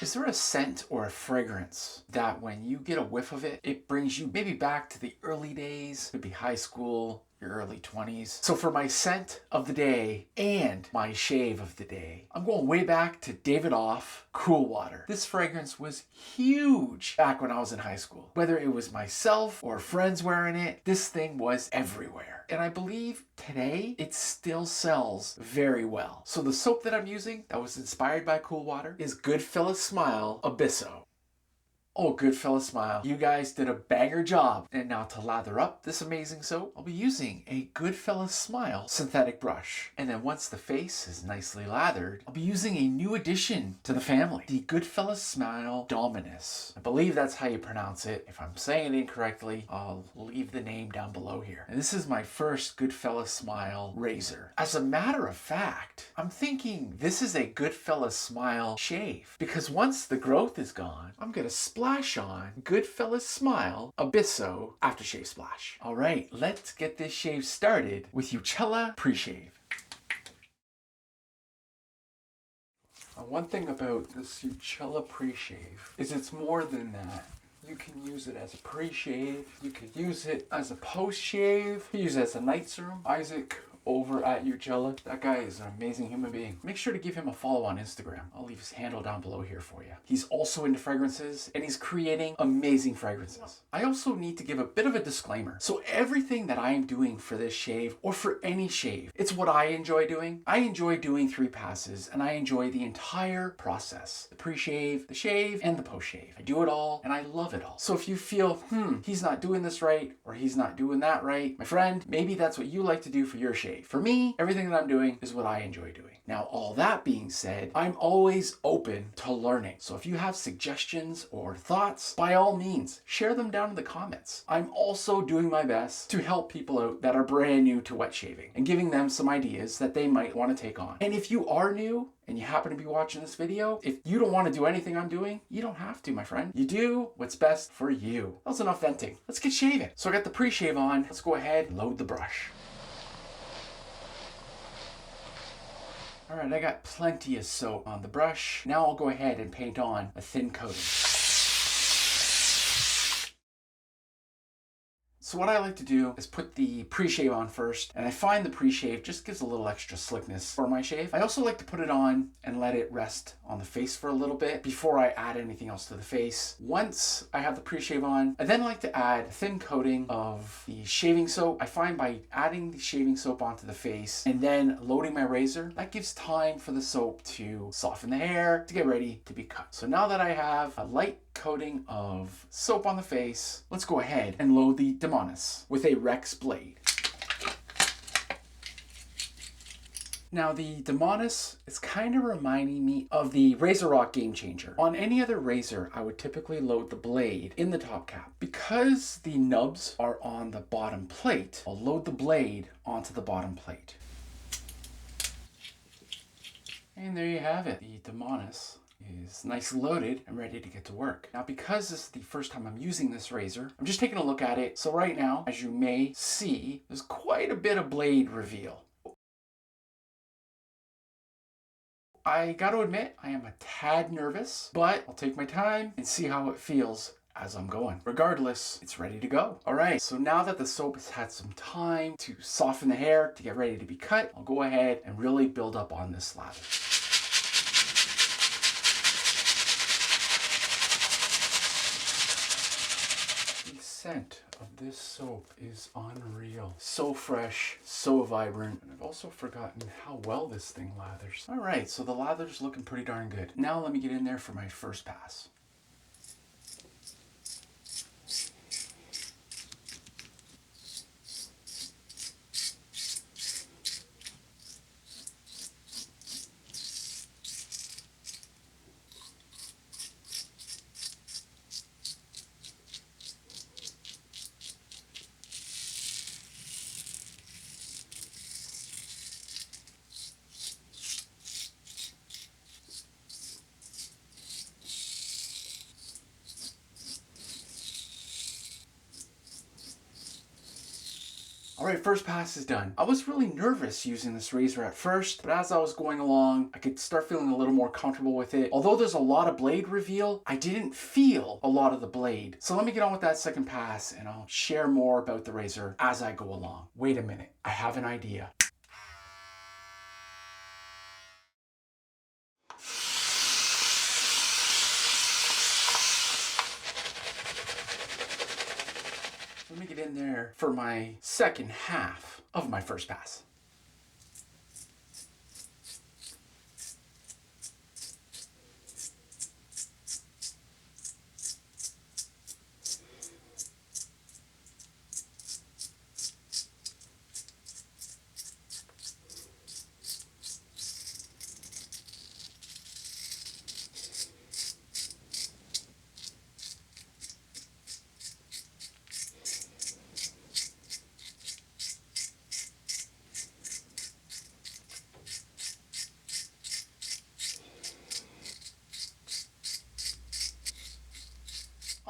Is there a scent or a fragrance that when you get a whiff of it, it brings you maybe back to the early days? Could be high school, your early 20s. So for my scent of the day and my shave of the day, I'm going way back to Davidoff Cool Water. This fragrance was huge back when I was in high school. Whether it was myself or friends wearing it, this thing was everywhere. And I believe today it still sells very well. So the soap that I'm using that was inspired by Cool Water is Goodfellas Smile Abysso. Oh, Goodfellas Smile, you guys did a banger job. And now to lather up this amazing soap, I'll be using a Goodfellas Smile Synthetic Brush. And then once the face is nicely lathered, I'll be using a new addition to the family, the Goodfellas Smile Dominus. I believe that's how you pronounce it. If I'm saying it incorrectly, I'll leave the name down below here. And this is my first Goodfellas Smile razor. As a matter of fact, I'm thinking this is a Goodfellas Smile shave, because once the growth is gone, I'm gonna splash on Goodfellas Smile Abysso aftershave splash. All right, let's get this shave started with Uchella pre-shave. One thing about this Uchella pre-shave is it's more than that. You can use it as a pre-shave, you could use it as a post-shave, you can use it as a night serum. Isaac over at Uchella, that guy is an amazing human being. Make sure to give him a follow on Instagram. I'll leave his handle down below here for you. He's also into fragrances and he's creating amazing fragrances. I also need to give a bit of a disclaimer. So everything that I am doing for this shave or for any shave, it's what I enjoy doing. I enjoy doing 3 passes and I enjoy the entire process. The pre-shave, the shave, and the post-shave. I do it all and I love it all. So if you feel, he's not doing this right or he's not doing that right, my friend, maybe that's what you like to do for your shave. For me, everything that I'm doing is what I enjoy doing. Now, all that being said, I'm always open to learning. So if you have suggestions or thoughts, by all means, share them down in the comments. I'm also doing my best to help people out that are brand new to wet shaving and giving them some ideas that they might want to take on. And if you are new and you happen to be watching this video, if you don't want to do anything I'm doing, you don't have to, my friend. You do what's best for you. That was enough venting. Let's get shaving. So I got the pre-shave on. Let's go ahead and load the brush. All right, I got plenty of soap on the brush. Now I'll go ahead and paint on a thin coating. So what I like to do is put the pre-shave on first, and I find the pre-shave just gives a little extra slickness for my shave. I also like to put it on and let it rest on the face for a little bit before I add anything else to the face. Once I have the pre-shave on, I then like to add a thin coating of the shaving soap. I find by adding the shaving soap onto the face and then loading my razor, that gives time for the soap to soften the hair, to get ready to be cut. So now that I have a light coating of soap on the face, let's go ahead and load the Dominus with a Rex blade. Now the Dominus is kind of reminding me of the Razor Rock Game Changer. On any other razor, I would typically load the blade in the top cap. Because the nubs are on the bottom plate, I'll load the blade onto the bottom plate. And there you have it. The Dominus is nicely loaded and ready to get to work. Now, because this is the first time I'm using this razor, I'm just taking a look at it. So right now, as you may see, there's quite a bit of blade reveal. I got to admit, I am a tad nervous, but I'll take my time and see how it feels as I'm going. Regardless, it's ready to go. All right, so now that the soap has had some time to soften the hair, to get ready to be cut, I'll go ahead and really build up on this lather. Scent of this soap is unreal. So fresh, so vibrant, and I've also forgotten how well this thing lathers. All right, so the lather's looking pretty darn good. Now let me get in there for my first pass. All right, first pass is done. I was really nervous using this razor at first, but as I was going along, I could start feeling a little more comfortable with it. Although there's a lot of blade reveal, I didn't feel a lot of the blade. So let me get on with that second pass and I'll share more about the razor as I go along. Wait a minute, I have an idea. Let me get in there for my second half of my first pass.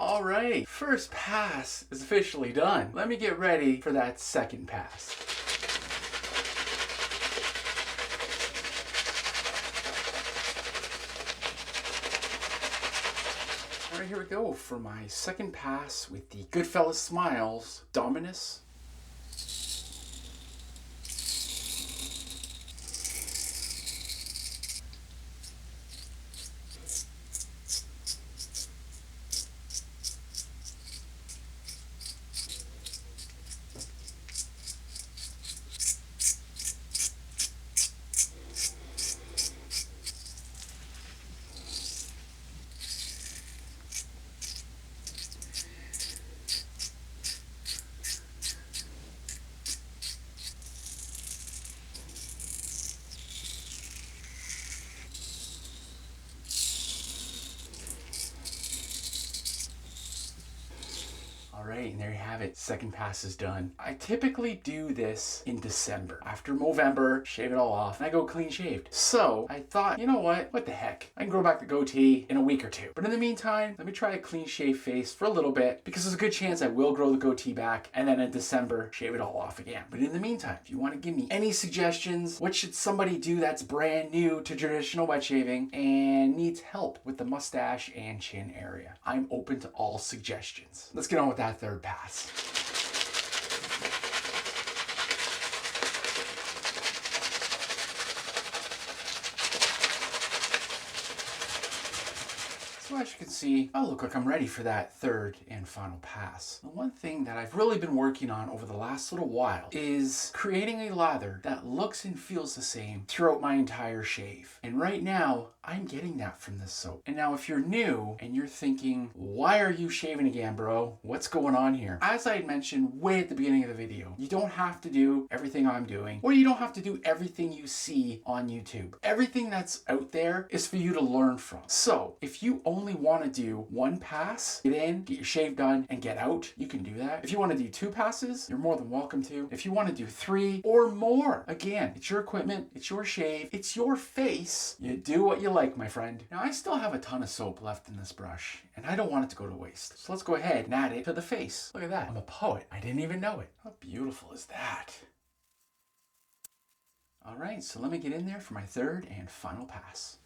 All right, first pass is officially done. Let me get ready for that second pass. All right, here we go for my second pass with the Goodfellas Smile Dominus. All right, and there you have it. Second pass is done. I typically do this in December. After Movember, shave it all off, and I go clean shaved. So I thought, you know what the heck? I can grow back the goatee in a week or two. But in the meantime, let me try a clean shave face for a little bit because there's a good chance I will grow the goatee back and then in December, shave it all off again. But in the meantime, if you want to give me any suggestions, what should somebody do that's brand new to traditional wet shaving and needs help with the mustache and chin area? I'm open to all suggestions. Let's get on with that third pass. So as you can see, I look like I'm ready for that third and final pass. The one thing that I've really been working on over the last little while is creating a lather that looks and feels the same throughout my entire shave. And right now, I'm getting that from this soap. And now if you're new and you're thinking, why are you shaving again, bro? What's going on here? As I had mentioned way at the beginning of the video, you don't have to do everything I'm doing, or you don't have to do everything you see on YouTube. Everything that's out there is for you to learn from. So if you only want to do one pass, get in, get your shave done, and get out, you can do that. If you want to do 2 passes, you're more than welcome to. If you want to do 3 or more, again, it's your equipment, it's your shave, it's your face. You do what you like, my friend. Now, I still have a ton of soap left in this brush, and I don't want it to go to waste. So let's go ahead and add it to the face. Look at that. I'm a poet. I didn't even know it. How beautiful is that? All right, so let me get in there for my third and final pass.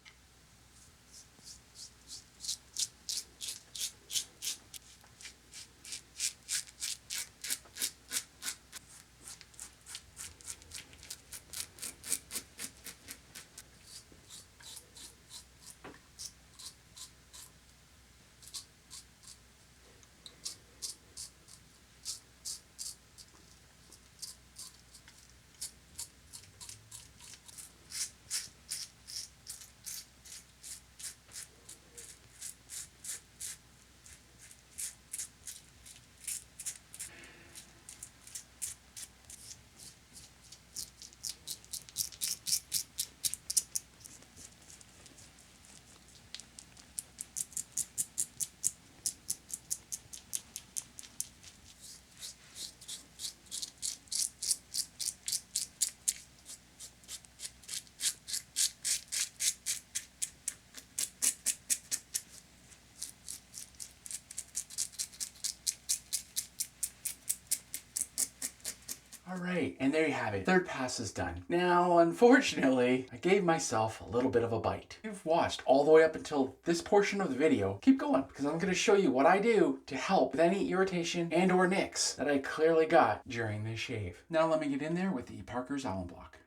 right, and there you have it. Third pass is done. Now, unfortunately, I gave myself a little bit of a bite. If you've watched all the way up until this portion of the video, keep going, because I'm going to show you what I do to help with any irritation and or nicks that I clearly got during this shave. Now let me get in there with the Parker's Alum Block.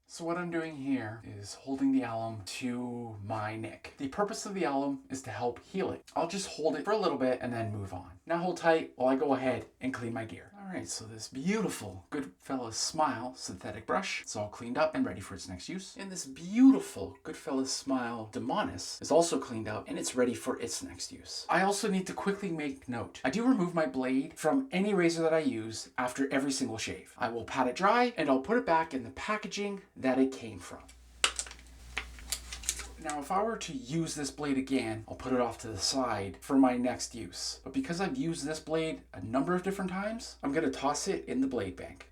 So what I'm doing here is holding the alum to my nick. The purpose of the alum is to help heal it. I'll just hold it for a little bit and then move on. Now hold tight while I go ahead and clean my gear. Alright, so this beautiful Goodfellas Smile Synthetic Brush, it's all cleaned up and ready for its next use. And this beautiful Goodfellas Smile Dominus is also cleaned up and it's ready for its next use. I also need to quickly make note. I do remove my blade from any razor that I use after every single shave. I will pat it dry and I'll put it back in the packaging that it came from. Now, if I were to use this blade again, I'll put it off to the side for my next use. But because I've used this blade a number of different times, I'm going to toss it in the blade bank.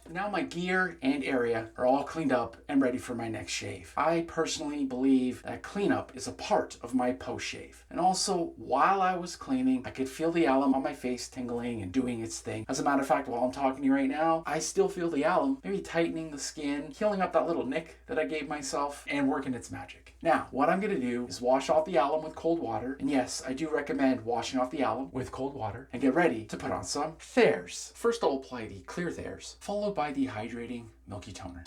Now my gear and area are all cleaned up and ready for my next shave. I personally believe that cleanup is a part of my post-shave. And also, while I was cleaning, I could feel the alum on my face tingling and doing its thing. As a matter of fact, while I'm talking to you right now, I still feel the alum, maybe tightening the skin, healing up that little nick that I gave myself, and working its magic. Now, what I'm going to do is wash off the alum with cold water. And yes, I do recommend washing off the alum with cold water and get ready to put on some Thayers. First, I'll apply the clear Thayers, followed by the hydrating milky toner.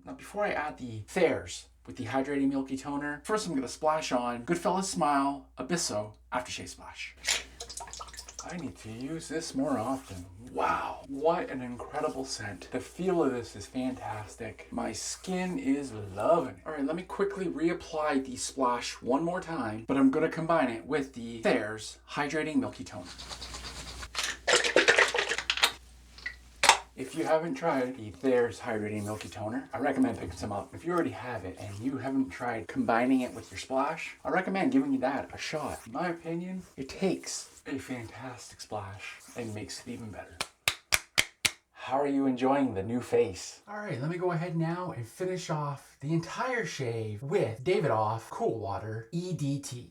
Now, before I add the Thayers with the hydrating milky toner, first I'm going to splash on Goodfellas Smile Abysso Aftershave Splash. I need to use this more often. Wow, what an incredible scent. The feel of this is fantastic. My skin is loving it. All right, let me quickly reapply the splash one more time, but I'm gonna combine it with the Thayers Hydrating Milky Toner. If you haven't tried the Thayers Hydrating Milky Toner, I recommend picking some up. If you already have it and you haven't tried combining it with your splash, I recommend giving that a shot. In my opinion, it takes a fantastic splash and makes it even better. How are you enjoying the new face? All right, let me go ahead now and finish off the entire shave with Davidoff Cool Water EDT.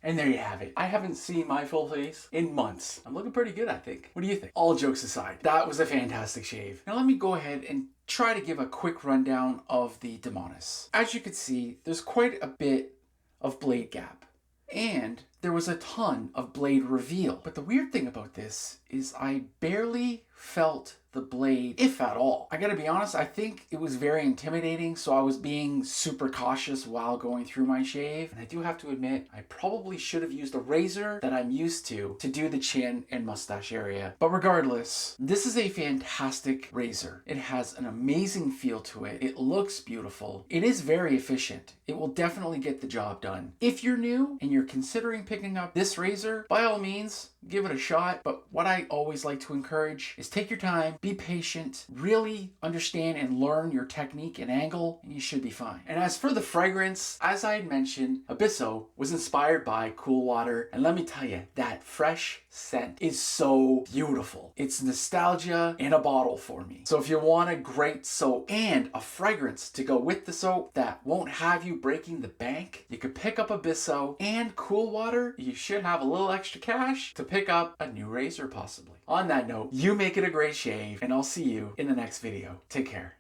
And there you have it. I haven't seen my full face in months. I'm looking pretty good, I think. What do you think? All jokes aside, that was a fantastic shave. Now let me go ahead and try to give a quick rundown of the Dominus. As you can see, there's quite a bit of blade gap. And there was a ton of blade reveal. But the weird thing about this is I barely felt the blade, if at all. I gotta be honest, I think it was very intimidating, so I was being super cautious while going through my shave. And I do have to admit, I probably should have used a razor that I'm used to do the chin and mustache area. But regardless, this is a fantastic razor. It has an amazing feel to it. It looks beautiful. It is very efficient. It will definitely get the job done. If you're new and you're considering picking up this razor, by all means, give it a shot. But what I always like to encourage is take your time, be patient, really understand and learn your technique and angle, and you should be fine. And as for the fragrance, as I had mentioned, Abysso was inspired by Cool Water, and let me tell you, that fresh scent is so beautiful. It's nostalgia in a bottle for me. So if you want a great soap and a fragrance to go with the soap that won't have you breaking the bank, you could pick up Abysso and Cool Water. You should have a little extra cash to pick up a new razor possibly. On that note, you make it a great shave, and I'll see you in the next video. Take care.